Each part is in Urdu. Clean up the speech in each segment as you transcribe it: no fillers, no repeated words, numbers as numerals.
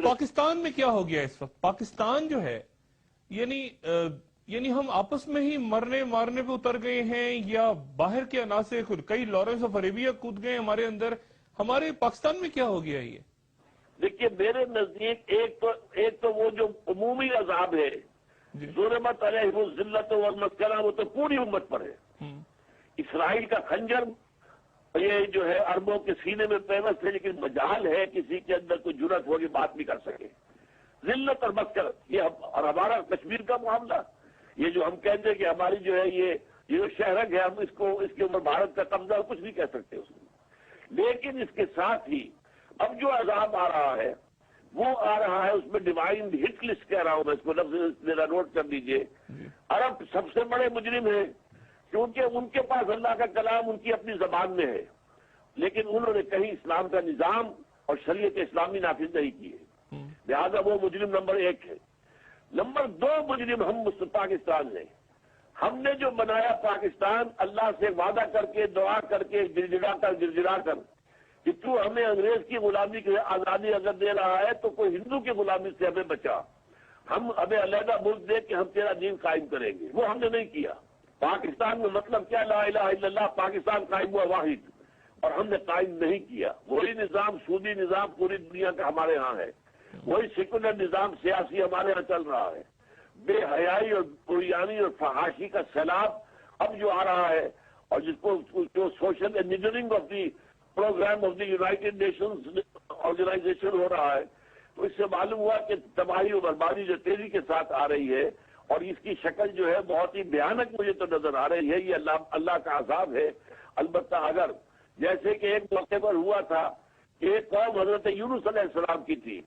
پاکستان میں کیا ہو گیا اس وقت؟ پاکستان جو ہے یعنی ہم آپس میں ہی مرنے مارنے پہ اتر گئے ہیں، یا باہر کے عناصر خود کئی لارنس آف عربیہ کود گئے ہمارے اندر؟ ہمارے پاکستان میں کیا ہو گیا یہ؟ دیکھیے میرے نزدیک ایک تو وہ جو عمومی عذاب ہے، ظلمت علیہم الذلۃ والمسکنہ، وہ تو پوری امت پر ہے۔ اسرائیل کا خنجر یہ جو ہے عربوں کے سینے میں پیوست ہے، لیکن مجال ہے کسی کے اندر کوئی جرأت ہوگی بات نہیں کر سکے۔ ذلت اور مسکنت، اور ہمارا کشمیر کا معاملہ، یہ جو ہم کہتے ہیں کہ ہماری جو ہے یہ جو شہرک ہے، ہم اس کے اوپر بھارت کا قبضہ کچھ نہیں کہہ سکتے اس میں، لیکن اس کے ساتھ ہی اب جو عذاب آ رہا ہے وہ آ رہا ہے، اس میں ڈیوائن ہٹ لسٹ کہہ رہا ہوں میں اس کو، لفظ میرا نوٹ کر لیجئے۔ عرب سب سے بڑے مجرم ہیں کیونکہ ان کے پاس اللہ کا کلام ان کی اپنی زبان میں ہے، لیکن انہوں نے کہیں اسلام کا نظام اور شریعت اسلامی نافذ نہیں کی ہے، لہذا وہ مجرم نمبر 1 ہے۔ نمبر 2 مجرم ہم پاکستان ہیں۔ ہم نے جو بنایا پاکستان، اللہ سے وعدہ کر کے، دعا کر کے، گڑگڑا کر کہ تو ہمیں انگریز کی غلامی کی آزادی اگر دے رہا ہے تو کوئی ہندو کی غلامی سے ہمیں بچا، ہمیں علیحدہ ملک دے کہ ہم تیرا دین قائم کریں گے، وہ ہم نے نہیں کیا۔ پاکستان میں مطلب کیا؟ لا الہ الا اللہ، پاکستان قائم ہوا واحد، اور ہم نے قائم نہیں کیا۔ وہی نظام، سودی نظام پوری دنیا کا ہمارے ہاں ہے، وہی سیکولر نظام سیاسی ہمارے ہاں چل رہا ہے۔ بے حیائی اور بریانی اور فحاشی کا سیلاب اب جو آ رہا ہے، اور جس کو جو social engineering of the program of the United Nations organization ہو رہا ہے، تو اس سے معلوم ہوا کہ تباہی و بربادی جو تیزی کے ساتھ آ رہی ہے، اور اس کی شکل جو ہے بہت ہی بھیانک مجھے تو نظر آ رہی ہے۔ یہ اللہ کا عذاب ہے۔ البتہ اگر جیسے کہ ایک موقع پر ہوا تھا کہ ایک قوم حضرت یونس علیہ السلام کی تھی،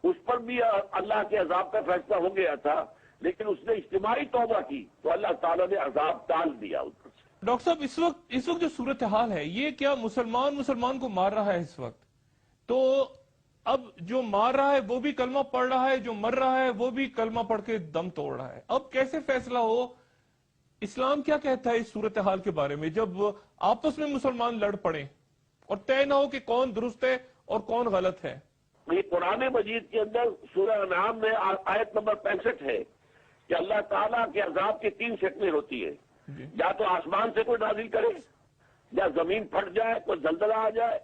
اس پر بھی اللہ کے عذاب کا فیصلہ ہو گیا تھا، لیکن اس نے اجتماعی توبہ کی تو اللہ تعالیٰ نے عذاب ٹال دیا اس پر۔ ڈاکٹر صاحب اس وقت جو صورتحال ہے، یہ کیا مسلمان کو مار رہا ہے اس وقت؟ تو اب جو مار رہا ہے وہ بھی کلمہ پڑھ رہا ہے، جو مر رہا ہے وہ بھی کلمہ پڑھ کے دم توڑ رہا ہے۔ اب کیسے فیصلہ ہو؟ اسلام کیا کہتا ہے اس صورتحال کے بارے میں جب آپس میں مسلمان لڑ پڑیں اور طے نہ ہو کہ کون درست ہے اور کون غلط ہے؟ یہ قرآن مجید کے اندر سورہ انعام میں آیت نمبر 65 ہے کہ اللہ تعالیٰ کے عذاب کی 3 شکلیں ہوتی ہیں، یا تو آسمان سے کوئی نازل کرے، یا زمین پھٹ جائے، کوئی زلزلہ آ جائے،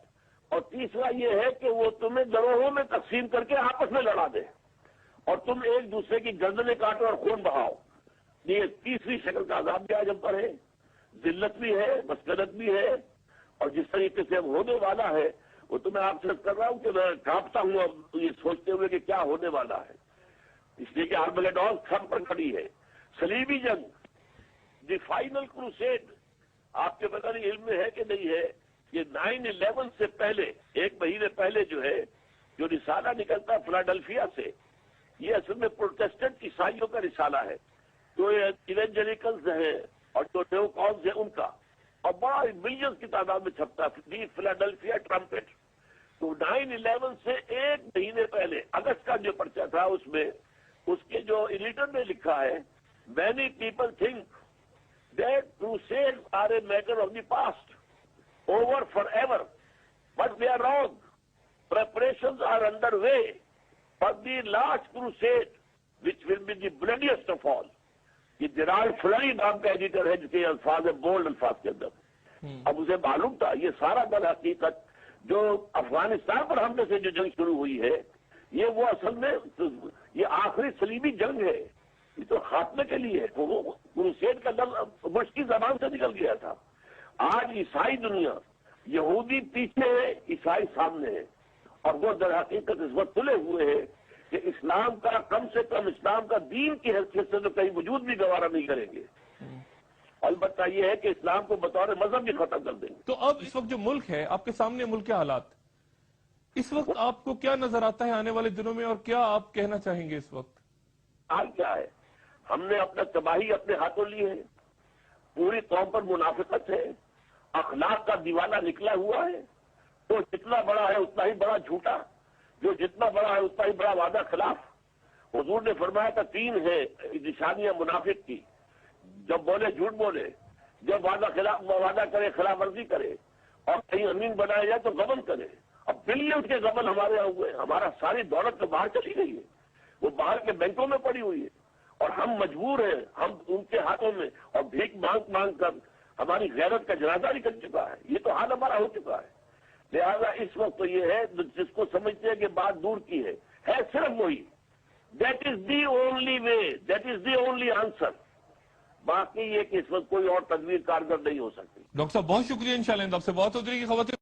اور تیسرا یہ ہے کہ وہ تمہیں گروہوں میں تقسیم کر کے آپس میں لڑا دے اور تم ایک دوسرے کی گردنیں کاٹو اور خون بہاؤ۔ یہ تیسری شکل کا عذاب بھی آج ہم پر ہے، ذلت بھی ہے، مسکنت بھی ہے، اور جس طریقے سے اب ہونے والا ہے وہ تو میں آپ سے کر رہا ہوں کہ میں کانپتا ہوں اب یہ سوچتے ہوئے کہ کیا ہونے والا ہے، اس لیے کہ آرمیگیڈون سب پر کھڑی ہے۔ صلیبی جنگ، دی فائنل کروسیڈ، آپ کے پتہ نہیں علم میں ہے کہ نہیں ہے، یہ 9/11 سے پہلے 1 مہینے پہلے جو ہے جو رسالہ نکلتا فلاڈلفیا سے، یہ اصل میں پروٹیسٹنٹ عیسائیوں کا رسالہ ہے، جو ایونجلیکلز ہیں اور جو نیوکونز ہیں ان کا، اور بڑا ملینز کی تعداد میں چھپتا ہے، دی فلاڈلفیا ٹرمپٹ۔ تو 9/11 سے 1 مہینے پہلے اگست کا جو پرچہ تھا اس میں اس کے جو ایڈیٹر نے لکھا ہے، many people think that crusades are a matter of the past over forever, but they are wrong. Preparations are underway for the last crusade, which will be the bloodiest of all. یہ جرالڈ فلری نام کا ایڈیٹر ہے جس کے الفاظ ہے بولڈ الفاظ کے اندر۔ اب اسے معلوم تھا یہ سارا در حقیقت جو افغانستان پر حملے سے جو جنگ شروع ہوئی ہے، یہ وہ اصل میں یہ آخری صلیبی جنگ ہے، یہ تو خاتمے کے لیے ہے۔ وہ کروسیڈ کا لفظ بش کی زبان سے نکل گیا تھا۔ آج عیسائی دنیا، یہودی پیچھے ہے، عیسائی سامنے ہے، اور وہ در حقیقت اس وقت تلے ہوئے ہیں کہ اسلام کا کم سے کم اسلام کا دین کی حیثیت سے تو کہیں وجود بھی گوارا نہیں کریں گے۔ البتہ یہ ہے کہ اسلام کو بطور مذہب بھی ختم کر دیں گے۔ تو اب اس وقت جو ملک ہے، آپ کے سامنے ملک کے حالات، اس وقت آپ کو کیا نظر آتا ہے آنے والے دنوں میں، اور کیا آپ کہنا چاہیں گے اس وقت؟ حال کیا ہے؟ ہم نے اپنا تباہی اپنے ہاتھوں لی ہے، پوری قوم پر منافقت ہے، اخلاق کا دیوانہ نکلا ہوا ہے، تو جتنا بڑا ہے اتنا ہی بڑا جھوٹا، جو جتنا بڑا ہے اتنا ہی بڑا وعدہ خلاف۔ حضور نے فرمایا تھا 3 ہے نشانیاں منافق کی، جب بولے جھوٹ بولے، جب وعدہ کرے خلاف ورزی کرے، اور کہیں امین بنایا جائے تو غبن کرے، اب بلین کے غبن ہمارے یہاں ہوئے, ہمارا ساری دولت تو باہر چلی گئی ہے, وہ باہر کے بینکوں میں پڑی ہوئی ہے, اور ہم مجبور ہیں, ہم ان کے ہاتھوں میں اور بھیک مانگ مانگ کر ہماری غیرت کا جنازہ نکل چکا ہے. یہ تو حال ہمارا ہو چکا ہے. لہذا اس وقت تو یہ ہے جس کو سمجھتے ہیں کہ بات دور کی ہے صرف وہی. That is the only way, that is the only answer. باقی یہ کہ اس وقت کوئی اور تدبیر کارگر نہیں ہو سکتی. ڈاکٹر صاحب بہت شکریہ, انشاءاللہ آپ سے بات ہوتی رہے گی. خواتین